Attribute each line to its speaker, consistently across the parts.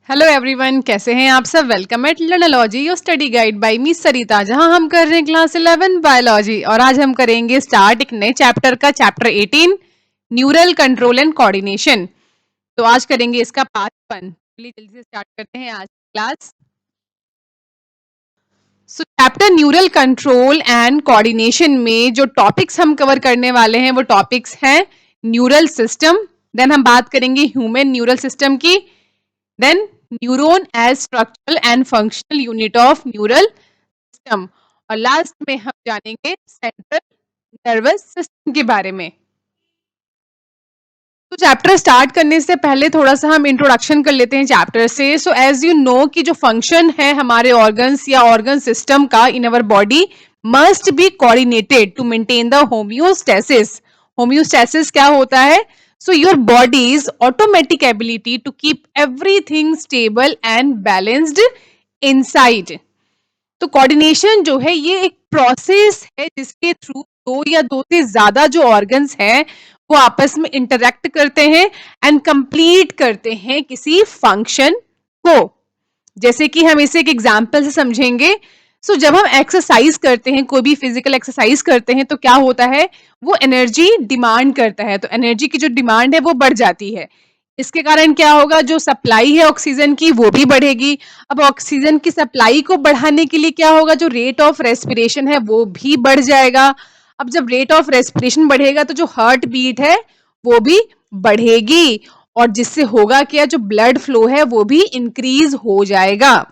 Speaker 1: Hello everyone, कैसे हैं आप सब। Welcome at Learnology your study guide by me Sarita, जहां हम कर रहे हैं क्लास 11 बायोलॉजी। और आज हम करेंगे स्टार्ट एक नए चैप्टर का, chapter 18 neural control and coordination. तो आज करेंगे इसका पार्ट 1। चलिए जल्दी से स्टार्ट करते हैं आज की class. So chapter neural control and coordination में जो टॉपिक्स हम कवर करने वाले हैं वो टॉपिक्स हैं न्यूरल सिस्टम, देन हम बात करेंगे ह्यूमन न्यूरल सिस्टम की, then neuron as structural and functional unit of neural system, और लास्ट में हम जानेंगे सेंट्रल नर्वस सिस्टम के बारे में। तो चैप्टर स्टार्ट करने से पहले थोड़ा सा हम इंट्रोडक्शन कर लेते हैं चैप्टर से। सो एज यू नो कि जो फंक्शन है हमारे ऑर्गन्स या ऑर्गन सिस्टम का in our body must be coordinated to maintain the homeostasis. Homeostasis क्या होता है? So your body's automatic ability to keep everything stable and balanced inside. तो कोऑर्डिनेशन जो है ये एक प्रोसेस है जिसके थ्रू दो या दो से ज्यादा जो ऑर्गन्स हैं वो आपस में इंटरेक्ट करते हैं एंड कंप्लीट करते हैं किसी फंक्शन को। जैसे कि हम इसे एक एग्जांपल से समझेंगे। जब हम एक्सरसाइज करते हैं, कोई भी फिजिकल एक्सरसाइज करते हैं, तो क्या होता है, वो एनर्जी डिमांड करता है। तो एनर्जी की जो डिमांड है वो बढ़ जाती है। इसके कारण क्या होगा, जो सप्लाई है ऑक्सीजन की वो भी बढ़ेगी। अब ऑक्सीजन की सप्लाई को बढ़ाने के लिए क्या होगा, जो रेट ऑफ रेस्पिरेशन है वो भी बढ़ जाएगा। अब जब रेट ऑफ रेस्पिरेशन बढ़ेगा तो जो हार्ट बीट है वो भी बढ़ेगी, और जिससे होगा क्या, जो ब्लड फ्लो है वो भी इंक्रीज हो जाएगा।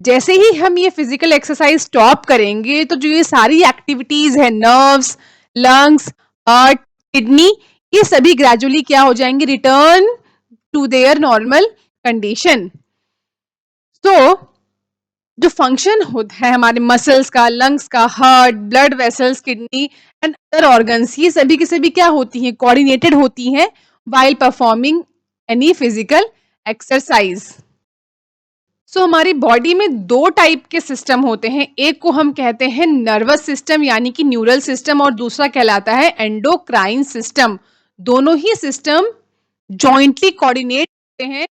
Speaker 1: जैसे ही हम ये फिजिकल एक्सरसाइज स्टॉप करेंगे तो जो ये सारी एक्टिविटीज है, नर्व्स, लंग्स, हार्ट, किडनी, ये सभी ग्रेजुअली क्या हो जाएंगे, return to their normal condition. तो जो फंक्शन होता है हमारे मसल्स का, लंग्स का, heart, blood vessels, kidney and other organs, ये सभी की सभी क्या होती हैं, कोऑर्डिनेटेड होती हैं while performing any physical exercise. हमारी बॉडी में दो टाइप के सिस्टम होते हैं। एक को हम कहते हैं नर्वस सिस्टम यानी कि न्यूरल सिस्टम, और दूसरा कहलाता है एंडोक्राइन सिस्टम। दोनों ही सिस्टम जॉइंटली कोऑर्डिनेट करते हैं,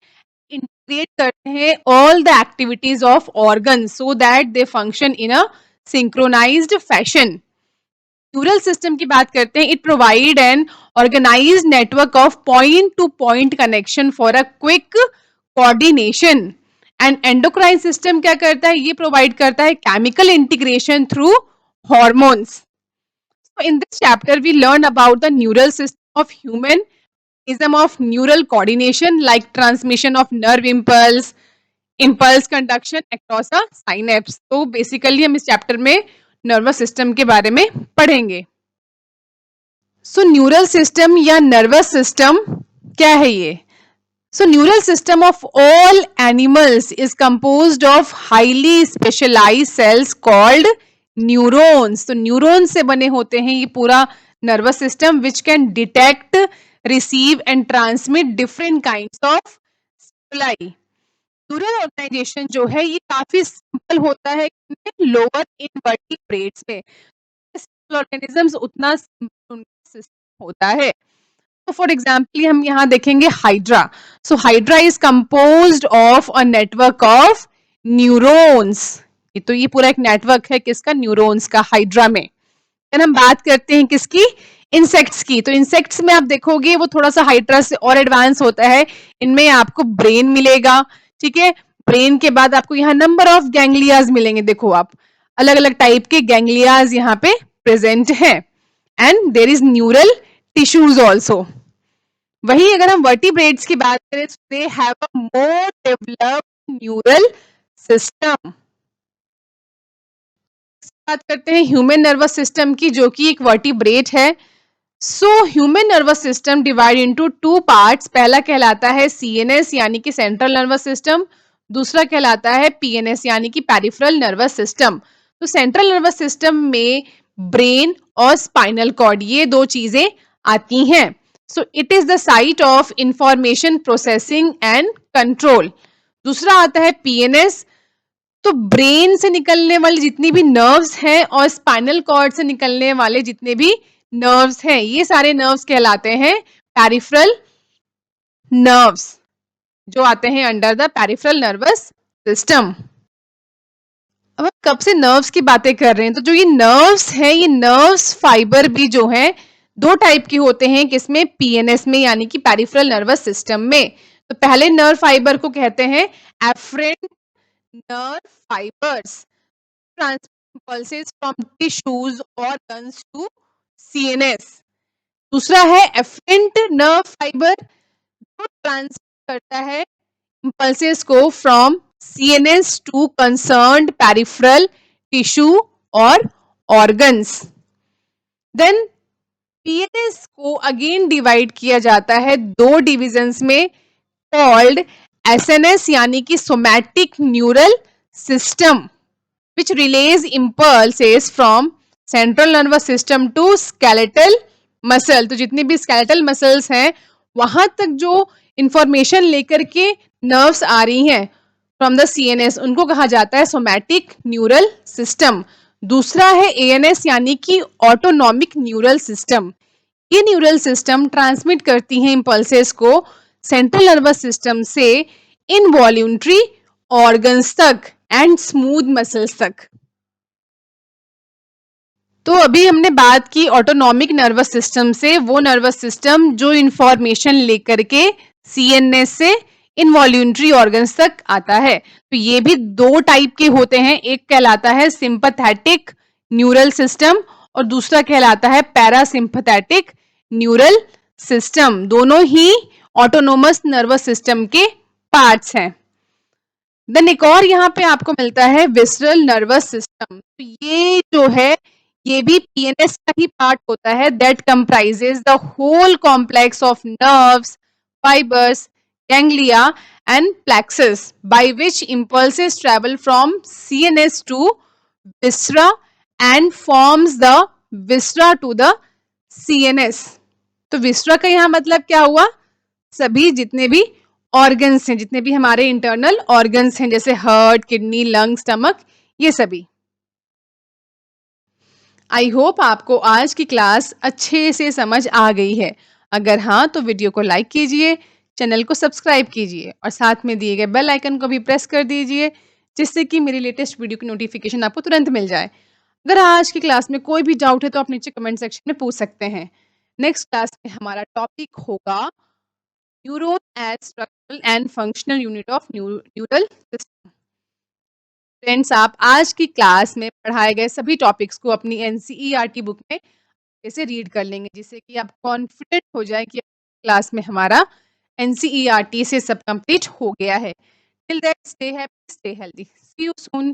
Speaker 1: इंटीग्रेट करते हैं all the activities of organ so that they function in a synchronised fashion. Neural system की बात करते हैं। It provide an organised network of point to point connection for a quick coordination. And endocrine system क्या करता है, ये provide करता है chemical integration through hormones. In this chapter we learn about the neural system of human, mechanism of neural coordination like transmission of nerve impulse conduction across a synapse। तो basically हम इस chapter में nervous system के बारे में पढ़ेंगे। Neural system या nervous system क्या है ये? Neural system of all animals is composed of highly specialized cells called neurons। तो न्यूरॉन्स से बने होते हैं ये पूरा nervous system, which can detect, receive and transmit different kinds of stimuli। Neural organisation जो है ये काफी सिंपल होता है लोअर इनवर्टिब्रेट्स में। ऑर्गेनिजम्स उतना सिस्टम होता है। तो फॉर एग्जाम्पल हम यहाँ देखेंगे hydra. Hydra is composed of a network of neurons. तो ये पूरा एक नेटवर्क है किसका, न्यूरॉन्स का, हाइड्रा में। फिर हम बात करते हैं किसकी, इंसेक्ट्स की। तो इंसेक्ट्स में आप देखोगे वो थोड़ा सा हाइड्रा से और एडवांस होता है। इनमें आपको ब्रेन मिलेगा, ठीक है। ब्रेन के बाद आपको यहाँ नंबर ऑफ गैंग्लियाज मिलेंगे। देखो आप, अलग अलग टाइप के गैंग्लियाज यहाँ पे प्रेजेंट हैं। And there is neural tissues also. वही अगर हम वर्टिब्रेट्स की बात करें तो they have a more developed neural system. बात करते हैं ह्यूमन नर्वस सिस्टम की, जो कि एक वर्टिब्रेट है। Human nervous system divide into two parts. पहला कहलाता है सीएनएस यानी कि सेंट्रल नर्वस सिस्टम, दूसरा कहलाता है पीएनएस यानी कि पेरिफेरल नर्वस सिस्टम। तो सेंट्रल नर्वस सिस्टम में ब्रेन और स्पाइनल कॉर्ड, ये दो चीजें आती हैं। It is the site of information processing and control. दूसरा आता है पीएनएस। तो ब्रेन से निकलने वाली जितनी भी नर्व्स हैं और स्पाइनल कॉर्ड से निकलने वाले जितने भी नर्व्स हैं, ये सारे नर्व्स कहलाते हैं पेरिफेरल नर्व्स। जो आते हैं under the peripheral nervous system. अब हम कब से नर्व्स की बातें कर रहे हैं, तो जो ये नर्व्स हैं, ये नर्व्स फाइबर भी जो हैं दो टाइप के होते हैं, किसमें, पीएनएस में, यानी कि पेरिफेरल नर्वस सिस्टम में। तो पहले नर्व फाइबर को कहते हैं afferent nerve fibres, transmit impulses from tissues organs to CNS. दूसरा है एफरेंट नर्व फाइबर, जो ट्रांसमिट करता है impulses को from CNS to concerned peripheral tissue और organs. Then PNS को अगेन डिवाइड किया जाता है दो डिविजन्स में, कॉल्ड एसएनएस यानी कि somatic neural system, which relays impulses from central nervous system to skeletal muscle। तो जितनी भी skeletal muscles हैं वहां तक जो इंफॉर्मेशन लेकर के नर्व्स आ रही हैं फ्रॉम द सीएनएस, उनको कहा जाता है सोमैटिक न्यूरल सिस्टम। दूसरा है एएनएस यानी कि ऑटोनॉमिक न्यूरल सिस्टम। ये न्यूरल सिस्टम ट्रांसमिट करती हैं इंपल्सेस को सेंट्रल नर्वस सिस्टम से इनवॉल्यूंटरी ऑर्गन्स तक एंड स्मूथ मसल्स तक। तो अभी हमने बात की ऑटोनॉमिक नर्वस सिस्टम से, वो नर्वस सिस्टम जो इंफॉर्मेशन लेकर के सीएनएस से इनवॉल्यूंटरी ऑर्गन्स तक आता है। तो ये भी दो टाइप के होते हैं, एक कहलाता है सिंपैथेटिक न्यूरल सिस्टम और दूसरा कहलाता है पैरासिम्पैथेटिक न्यूरल सिस्टम। दोनों ही ऑटोनोमस नर्वस सिस्टम के पार्ट्स हैं। देन एक और यहाँ पे आपको मिलता है विसरल नर्वस सिस्टम। तो ये जो है ये भी पीएनएस का ही पार्ट होता है, that comprises the whole complex of nerves, fibres, ganglia and plexus by which impulses travel from CNS to viscera and forms the viscera to the CNS। तो विसरा का यहाँ मतलब क्या हुआ, सभी जितने भी ऑर्गन्स हैं, जितने भी हमारे इंटरनल ऑर्गन्स हैं, जैसे हार्ट, किडनी, लंग, स्टमक, ये सभी। आई होप आपको आज की क्लास अच्छे से समझ आ गई है। अगर हाँ तो वीडियो को लाइक कीजिए, चैनल को सब्सक्राइब कीजिए और साथ में दिए गए बेल आइकन को भी प्रेस कर दीजिए, जिससे कि मेरी लेटेस्ट वीडियो की नोटिफिकेशन आपको तुरंत मिल जाए। अगर आज की क्लास में कोई भी डाउट है तो आप नीचे कमेंट सेक्शन में पूछ सकते हैं। नेक्स्ट क्लास में हमारा टॉपिक होगा neuron as structural and functional unit of neural system. Friends, आप आज की क्लास में पढ़ाए गए सभी टॉपिक्स को अपनी एनसीईआरटी बुक में कैसे रीड कर लेंगे, जिससे कि आप कॉन्फिडेंट हो जाए कि क्लास में हमारा एनसीईआरटी से सब कंप्लीट हो गया है। Till that, stay happy, stay healthy, see you soon.